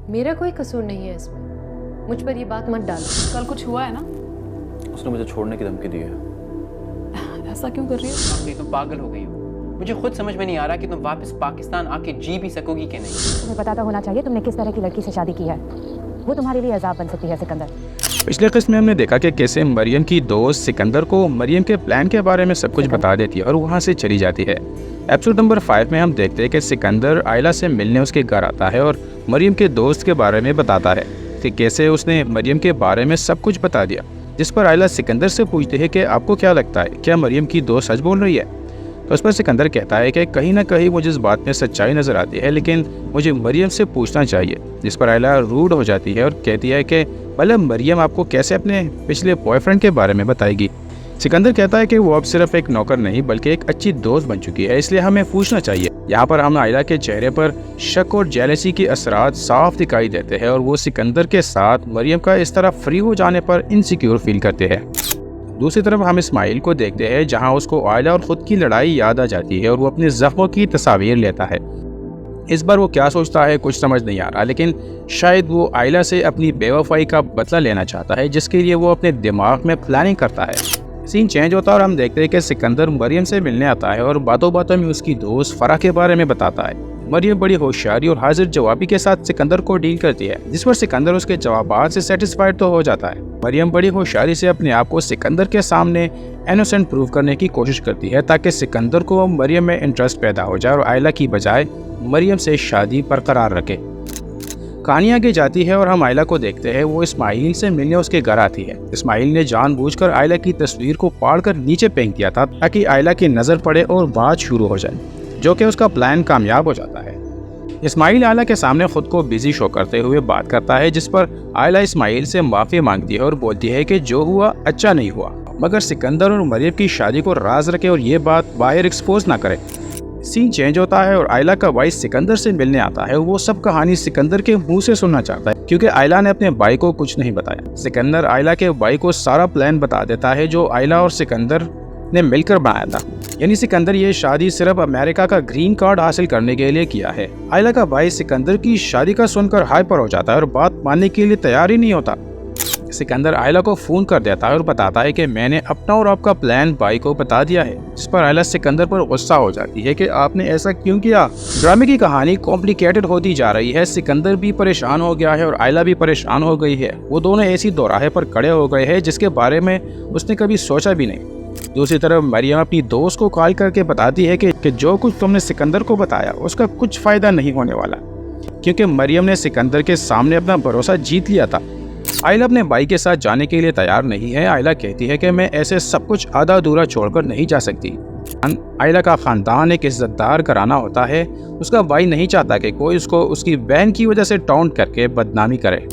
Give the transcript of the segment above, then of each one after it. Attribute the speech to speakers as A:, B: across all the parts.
A: मेरा कोई कसूर नहीं है इसमें, मुझ पर ये बात मत डालो।
B: कल कुछ हुआ है ना?
C: उसने मुझे छोड़ने की धमकी दी है।
B: ऐसा क्यों कर रही हो?
D: तुम पागल हो गई हो। मुझे खुद समझ में नहीं आ रहा कि तुम वापस पाकिस्तान आके जी भी सकोगी कि नहीं।
E: तुम्हें पता तो होना चाहिए तुमने किस तरह की लड़की से शादी की है। वो तुम्हारे लिए अजाब बन सकती है सिकंदर।
F: पिछले किस्म में हमने देखा कि कैसे मरियम की दोस्त सिकंदर को मरियम के प्लान के बारे में सब कुछ बता देती है और वहाँ से चली जाती है। एपिसोड नंबर 5 में हम देखते हैं कि सिकंदर आयला से मिलने उसके घर आता है और मरियम के दोस्त के बारे में बताता है कि कैसे उसने मरियम के बारे में सब कुछ बता दिया, जिस पर आयला सिकंदर से पूछती है कि आपको क्या लगता है, क्या मरियम की दोस्त सच बोल रही है? तो उस पर सिकंदर कहता है कि कहीं ना कहीं मुझे इस बात में सच्चाई नज़र आती है, लेकिन मुझे मरियम से पूछना चाहिए। जिस पर आयला रूड हो जाती है और कहती है कि मतलब मरियम आपको कैसे अपने पिछले बॉयफ्रेंड के बारे में बताएगी। सिकंदर कहता है कि वो अब सिर्फ एक नौकर नहीं बल्कि एक अच्छी दोस्त बन चुकी है, इसलिए हमें पूछना चाहिए। यहाँ पर हम आयला के चेहरे पर शक और जेलसी के असरात साफ दिखाई देते हैं और वो सिकंदर के साथ मरियम का इस तरह फ्री हो जाने पर इनसिक्योर फील करते हैं। दूसरी तरफ हम इस्माइल को देखते हैं जहाँ उसको आयला और ख़ुद की लड़ाई याद आ जाती है और वो अपने ज़ख्मों की तस्वीर लेता है। इस बार वो क्या सोचता है कुछ समझ नहीं आ रहा, लेकिन शायद वो आयला से अपनी बेवफाई का बदला लेना चाहता है, जिसके लिए वो अपने दिमाग में प्लानिंग करता है। सीन चेंज होता है और हम देखते हैं कि सिकंदर मरियम से मिलने आता है और बातों बातों में उसकी दोस्त फराह के बारे में बताता है। मरियम बड़ी होशियारी और हाजिर जवाबी के साथ सिकंदर को डील करती है, जिस पर सिकंदर उसके जवाबात से सेटिस्फाइड तो हो जाता है। मरियम बड़ी होशियारी से अपने आप को सिकंदर के सामने इनोसेंट प्रूव करने की कोशिश करती है ताकि सिकंदर को मरियम में इंटरेस्ट पैदा हो जाए और आयला की बजाय मरियम से शादी बरकरार रखे। कहानी आगे जाती है और हम आयला को देखते हैं, वो इस्माइल से मिलने उसके घर आती है। इस्माइल ने जानबूझकर आयला की तस्वीर को फाड़कर नीचे फेंक दिया था ताकि आयला की नज़र पड़े और बात शुरू हो जाए, जो कि उसका प्लान कामयाब हो जाता है। इस्माइल आयला के सामने खुद को बिजी शो करते हुए बात करता है, जिस पर आयला इस्माइल से माफ़ी मांगती है और बोलती है कि जो हुआ अच्छा नहीं हुआ, मगर सिकंदर और मरियम की शादी को राज रखे और ये बात बाहर एक्सपोज ना करे। सीन चेंज होता है और आयला का भाई सिकंदर से मिलने आता है। वो सब कहानी सिकंदर के मुंह से सुनना चाहता है क्योंकि आयला ने अपने भाई को कुछ नहीं बताया। सिकंदर आयला के भाई को सारा प्लान बता देता है जो आयला और सिकंदर ने मिलकर बनाया था। यानी सिकंदर ये शादी सिर्फ अमेरिका का ग्रीन कार्ड हासिल करने के लिए किया है। आयला का भाई सिकंदर की शादी का सुनकर हाइपर हो जाता है और बात मानने के लिए तैयार ही नहीं होता। सिकंदर आयला को फोन कर देता है और बताता है कि मैंने अपना और आपका प्लान भाई को बता दिया है, जिस पर आयला सिकंदर पर गुस्सा हो जाती है कि आपने ऐसा क्यों किया। ड्रामे की कहानी कॉम्प्लिकेटेड होती जा रही है। सिकंदर भी परेशान हो गया है और आयला भी परेशान हो गई है। वो दोनों ऐसी दोराहे पर खड़े हो गए हैं जिसके बारे में उसने कभी सोचा भी नहीं। दूसरी तरफ मरियम अपनी दोस्त को कॉल करके बताती है कि जो कुछ तुमने सिकंदर को बताया उसका कुछ फायदा नहीं होने वाला, क्योंकि मरियम ने सिकंदर के सामने अपना भरोसा जीत लिया था। आयला अपने भाई के साथ जाने के लिए तैयार नहीं है। आयला कहती है कि मैं ऐसे सब कुछ आधा अधूरा छोड़कर नहीं जा सकती। आयला का खानदान एक इज्जतदार घराना होता है। उसका भाई नहीं चाहता कि कोई उसको उसकी बहन की वजह से टॉन्ट करके बदनामी करे।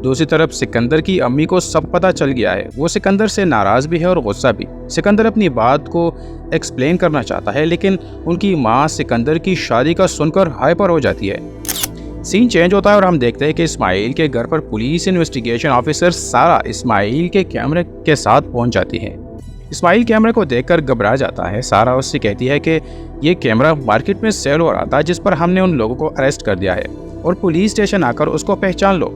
F: दूसरी तरफ सिकंदर की अम्मी को सब पता चल गया है। वो सिकंदर से नाराज़ भी है और गुस्सा भी। सिकंदर अपनी बात को एक्सप्लेन करना चाहता है, लेकिन उनकी माँ सिकंदर की शादी का सुनकर हाइपर हो जाती है। सीन चेंज होता है और हम देखते हैं कि इस्माइल के घर पर पुलिस इन्वेस्टिगेशन ऑफिसर सारा इस्माइल के कैमरे के साथ पहुंच जाती है। इस्माइल कैमरे को देखकर घबरा जाता है। सारा उससे कहती है कि ये कैमरा मार्केट में सेल हो रहा था, जिस पर हमने उन लोगों को अरेस्ट कर दिया है और पुलिस स्टेशन आकर उसको पहचान लो।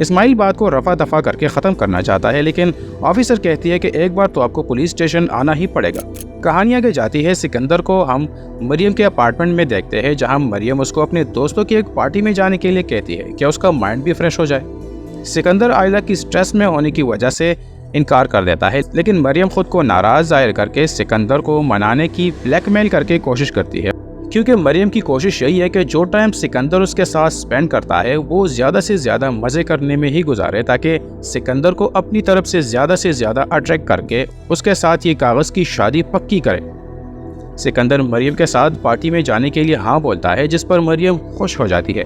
F: इस्माइल बात को रफा दफा करके ख़त्म करना चाहता है, लेकिन ऑफिसर कहती है कि एक बार तो आपको पुलिस स्टेशन आना ही पड़ेगा। कहानी आगे जाती है। सिकंदर को हम मरियम के अपार्टमेंट में देखते हैं, जहां मरियम उसको अपने दोस्तों की एक पार्टी में जाने के लिए कहती है कि उसका माइंड भी फ्रेश हो जाए। सिकंदर आयला की स्ट्रेस में होने की वजह से इनकार कर देता है, लेकिन मरियम खुद को नाराज़ जाहिर करके सिकंदर को मनाने की ब्लैकमेल करके कोशिश करती है, क्योंकि मरियम की कोशिश यही है कि जो टाइम सिकंदर उसके साथ स्पेंड करता है वो ज़्यादा से ज़्यादा मज़े करने में ही गुजारे, ताकि सिकंदर को अपनी तरफ से ज़्यादा अट्रैक्ट करके उसके साथ ये कागज़ की शादी पक्की करे। सिकंदर मरियम के साथ पार्टी में जाने के लिए हाँ बोलता है, जिस पर मरियम खुश हो जाती है।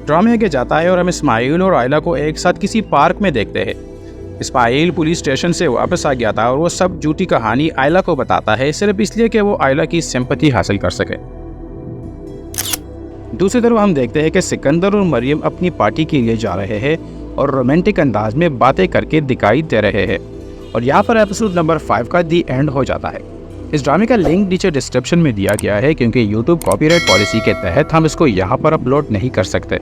F: ड्रामे आगे जाता है और हम इस्माइल और आयला को एक साथ किसी पार्क में देखते हैं। इस्माइल पुलिस स्टेशन से वापस आ गया था और वो सब झूठी कहानी आयला को बताता है, सिर्फ इसलिए कि वो आयला की सिंपैथी हासिल कर सके। दूसरी तरफ हम देखते हैं कि सिकंदर और मरियम अपनी पार्टी के लिए जा रहे हैं और रोमांटिक अंदाज में बातें करके दिखाई दे रहे हैं, और यहाँ पर एपिसोड नंबर 5 का दी एंड हो जाता है। इस ड्रामे का लिंक नीचे डिस्क्रिप्शन में दिया गया है, क्योंकि YouTube कॉपीराइट पॉलिसी के तहत हम इसको यहाँ पर अपलोड नहीं कर सकते।